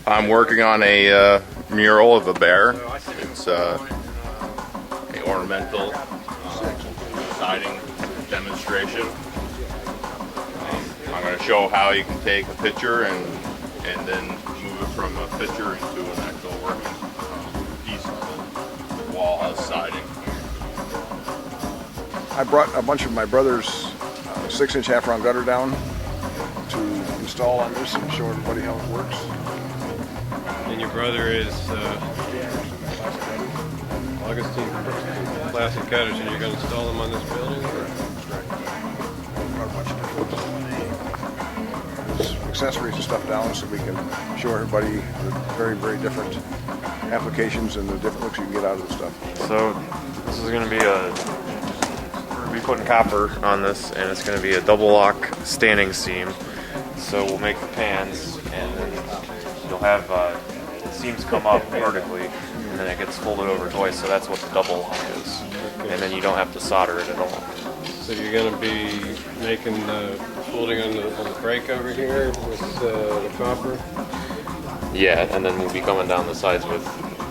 I'm working on a mural of a bear. It's a ornamental siding demonstration. I'm going to show how you can take a picture and then move it from a picture into an actual working piece of the wall house siding. I brought a bunch of my brother's 6-inch half-round gutter down to install on this and show everybody how it works. And your brother is Augustine Classic Cutters, and you're going to install them on this building? There's accessories and stuff down so we can show everybody the very, very different applications and the different looks you can get out of the stuff. So this is going to be we're going to be putting copper on this, and it's going to be a double lock standing seam. So we'll make the pans, and then you'll have the seams come up vertically, and then it gets folded over twice, so that's what the double lock is. And then you don't have to solder it at all. So you're going to be making the folding on the brake over here with the copper? Yeah, and then we'll be coming down the sides with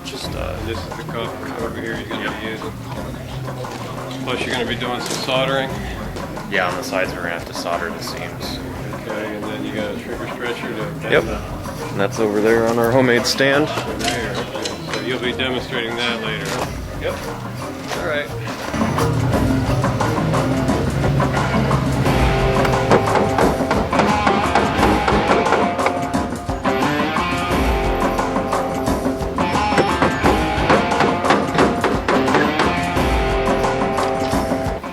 just... this is the copper over here you're going to be using. Plus you're going to be doing some soldering? Yeah, on the sides we're going to have to solder the seams. Okay, and then you got a trigger stretcher to... Yep, and that's over there on our homemade stand. There, okay. So you'll be demonstrating that later? Yep. All right.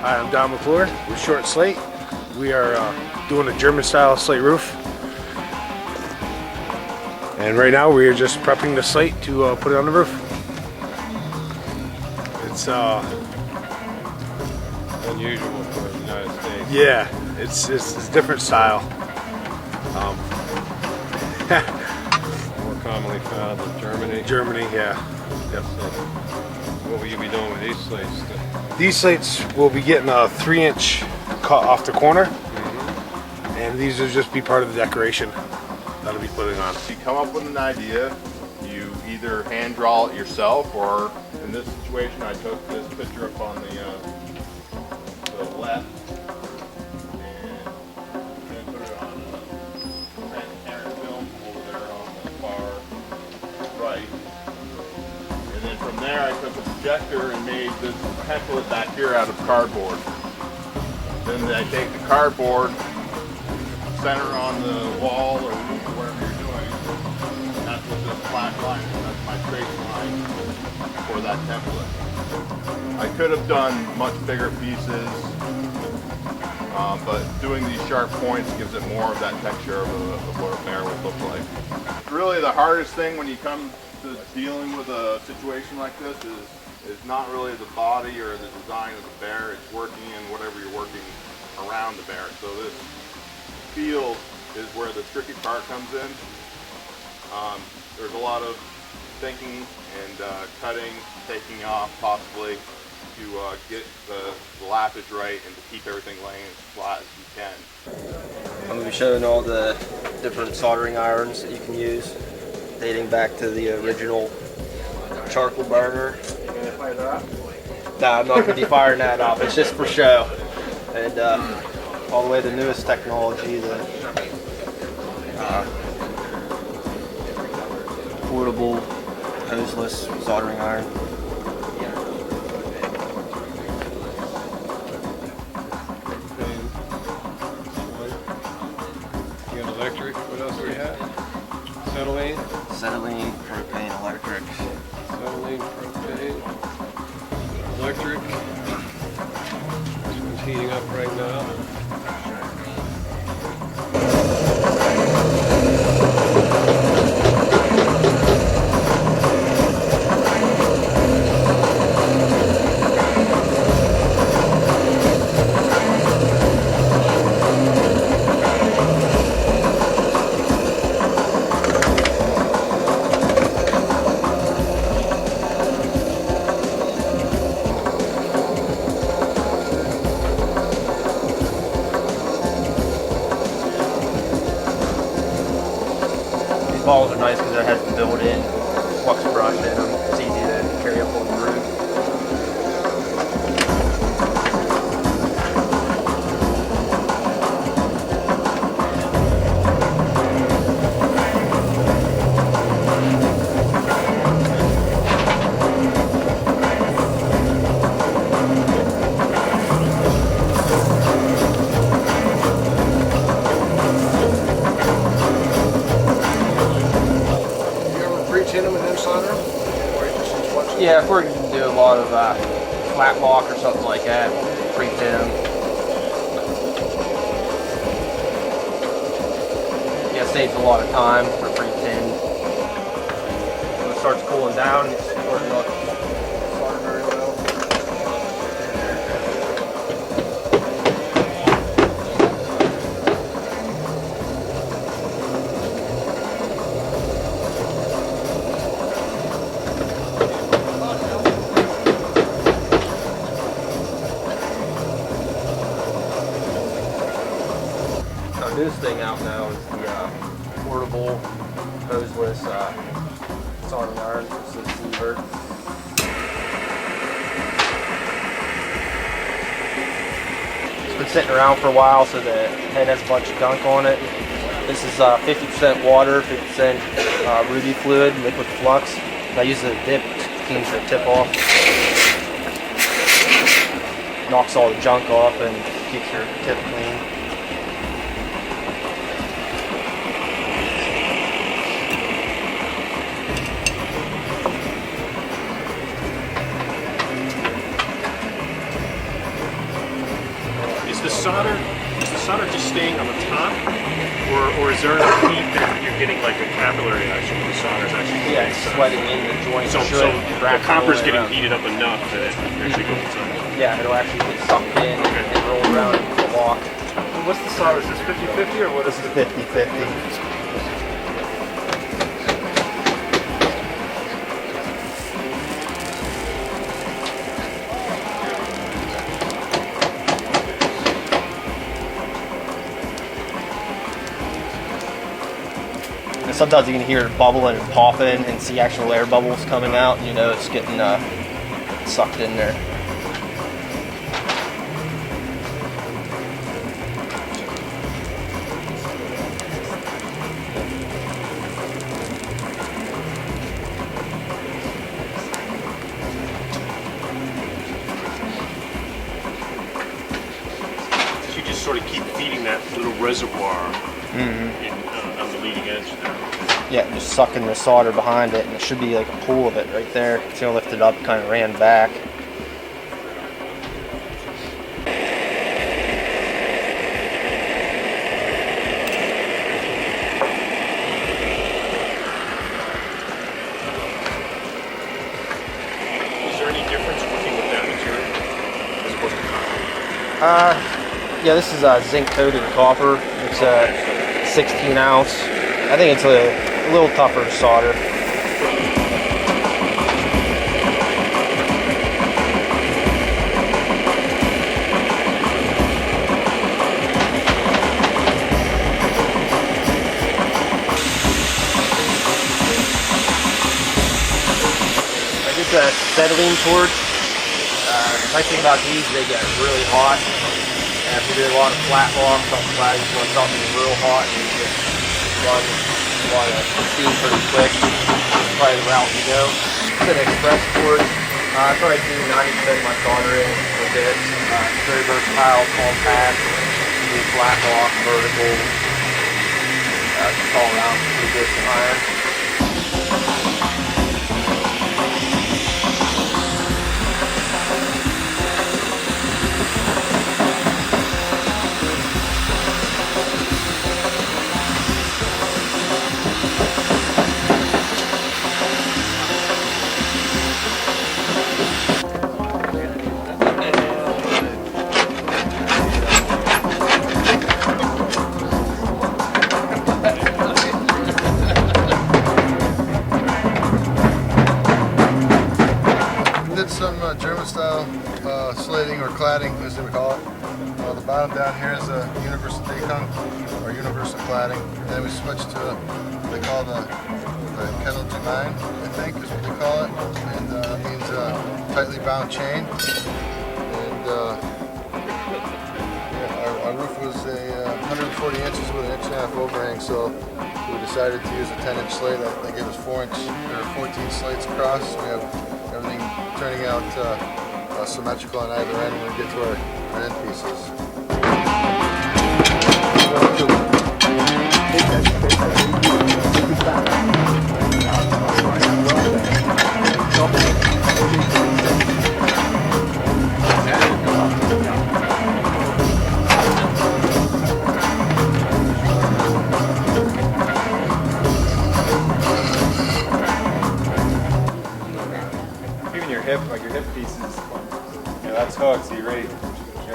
Hi, I'm Don McClure with Short Slate. We are doing a German-style slate roof. And right now we are just prepping the slate to put it on the roof. It's Unusual for the United States. yeah, it's a different style. More commonly found in Germany. Germany, yeah. Yep. What will you be doing with these slates? These slates will be getting a 3-inch cut off the corner, and these will just be part of the decoration that'll be putting on. You come up with an idea, you either hand draw it yourself, or in this situation I took this picture up on the left and then put it on transparent film over there on the far right. And then from there I took a projector and made this template back here out of cardboard. Then I take the cardboard, center on the wall or roof or wherever you're doing. And that's what this black line is. That's my trace line for that template. I could have done much bigger pieces, but doing these sharp points gives it more of that texture of what a bear would look like. Really the hardest thing when you come to dealing with a situation like this is not really the body or the design of the bear, it's working in whatever you're working around the bear. So this field is where the tricky part comes in. There's a lot of thinking and cutting, taking off possibly to get the lappage right and to keep everything laying as flat as you can. I'm going to be showing all the different soldering irons that you can use, dating back to the original charcoal burner. No, I'm not going to be firing that off. It's just for show. And all the way to the newest technology, the portable hoseless soldering iron. You got electric. What else do we have? Acetylene. Acetylene, propane, electric. Acetylene, propane, electric. This one's heating up right now. balls are nice because it has the built-in flux brush in them. It's easy to carry up on the roof. Tin them and then solder them? Or you just use flux? Yeah, if we're going to do a lot of flat block or something like that, pre-tin them. Yeah, it saves a lot of time for pre-tin. When it starts cooling down, it's working on solder very well. Our newest thing out now is the portable hoseless soldering iron. This is Seaver. It's been sitting around for a while, so the head has a bunch of gunk on it. This is 50% water, 50% ruby fluid, liquid flux. I use a dip to clean the tip off. Knocks all the junk off and keeps your tip clean. Is the solder just staying on the top, or is there enough heat that you're getting like a capillary action when the solder's actually Yeah, it's sweating in the joint. So the copper's getting heated up enough that it actually goes inside. Yeah, it'll actually get sucked in and roll around into the lock. What's the solder? Is this 50-50 or what is it? 50-50. Sometimes you can hear it bubbling and popping and see actual air bubbles coming out. You know it's getting sucked in there. So you just sort of keep feeding that little reservoir on the leading edge there. Yeah, just sucking the solder behind it, and it should be like a pool of it right there. It's gonna lift it up, kind of ran back. Is there any difference working with that material as opposed to copper? Yeah, this is zinc coated copper. It's a 16 ounce. I think it's a little tougher to solder. I did the acetylene torch. The nice thing about these, they get really hot. And if you do a lot of flat rock, something flat, you just want something real hot, and you just run a lot of steam pretty quick. That's probably the route you go. It's an express torch. I try to do 90% of my soldering with this. It's very versatile, compact. You do flat rock, vertical, just all around pretty good iron. Some German style slating or cladding, as they would call it. The bottom down here is a universal decon or universal for some cladding. And then we switched to they call the kettle G9, I think is what they call it, and it means tightly bound chain. And our roof was a 140 inches with an 1.5 overhang, so we decided to use a 10-inch slate. That gave us 14 slates across. So we have everything turning out symmetrical on either end when we get to our end pieces. Even your hip, like your hip pieces, that's hooked, so you're ready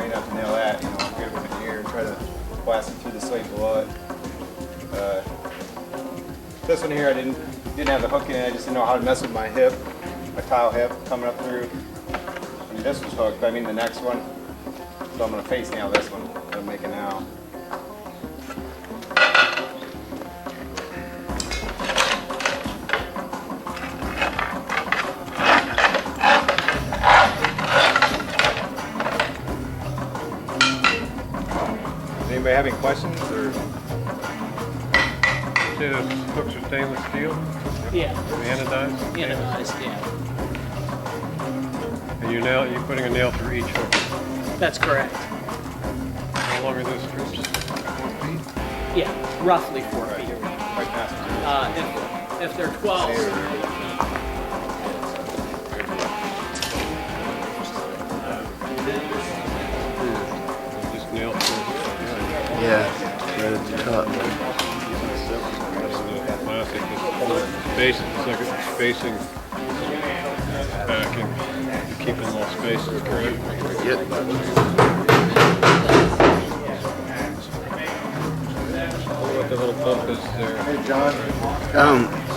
enough to nail that. Get it with an ear and try to blast it through the slate below it. This one here, I didn't have the hook in it. I just didn't know how to mess with my hip, my tile hip coming up through. I mean, this was hooked, but I mean the next one. So I'm gonna face nail this one that I'm making now. Anybody have any questions or? Say the hooks are stainless steel, Yeah, anodized? anodized, yeah. And you're putting a nail through each hook. That's correct. How long are those strips? 4 feet? Yeah, roughly 4 feet. Right past it. If they're 12, Just nail through. Yeah, right at the top. Plastic, it's like a spacing backing, keeping little spaces, correct? Yep. What the little bump is there?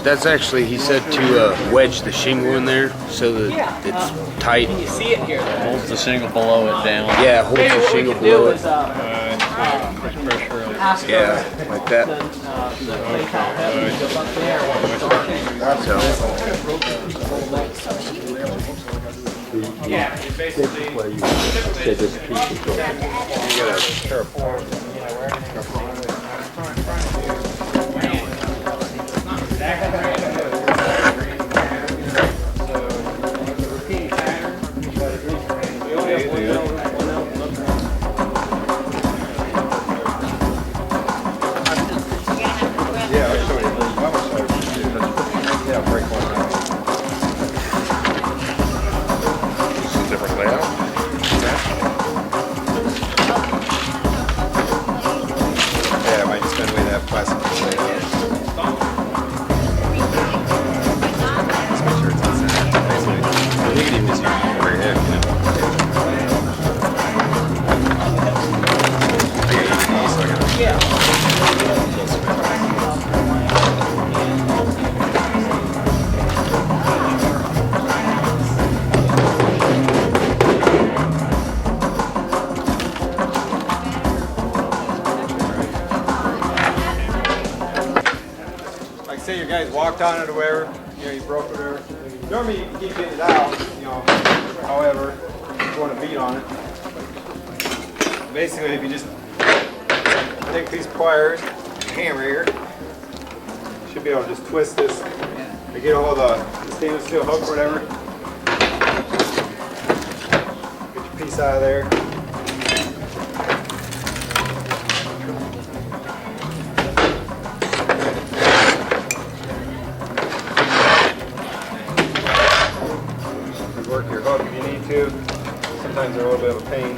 That's actually, he said to wedge the shingle in there so that it's tight. you see it here. Holds the shingle below it down. Yeah, holds Maybe the what we shingle could do below it. is Push pressure on it. ask Yeah, like that. the clay towel head to go up there. Yeah, basically. Break one out. It's a different layout. Yeah, I might just spend away that plastic layout. Just make sure it's on center. Basically, you can even just use it for your hip, I got even these, so I got say your guys walked on it or whatever, you broke it or whatever. Normally you can keep getting it out, however, you want to beat on it. Basically, if you just take these pliers, hammer here, you should be able to just twist this to get a hold of the stainless steel hook or whatever. Get your piece out of there. Work your hook if you need to. Sometimes they're a little bit of a pain.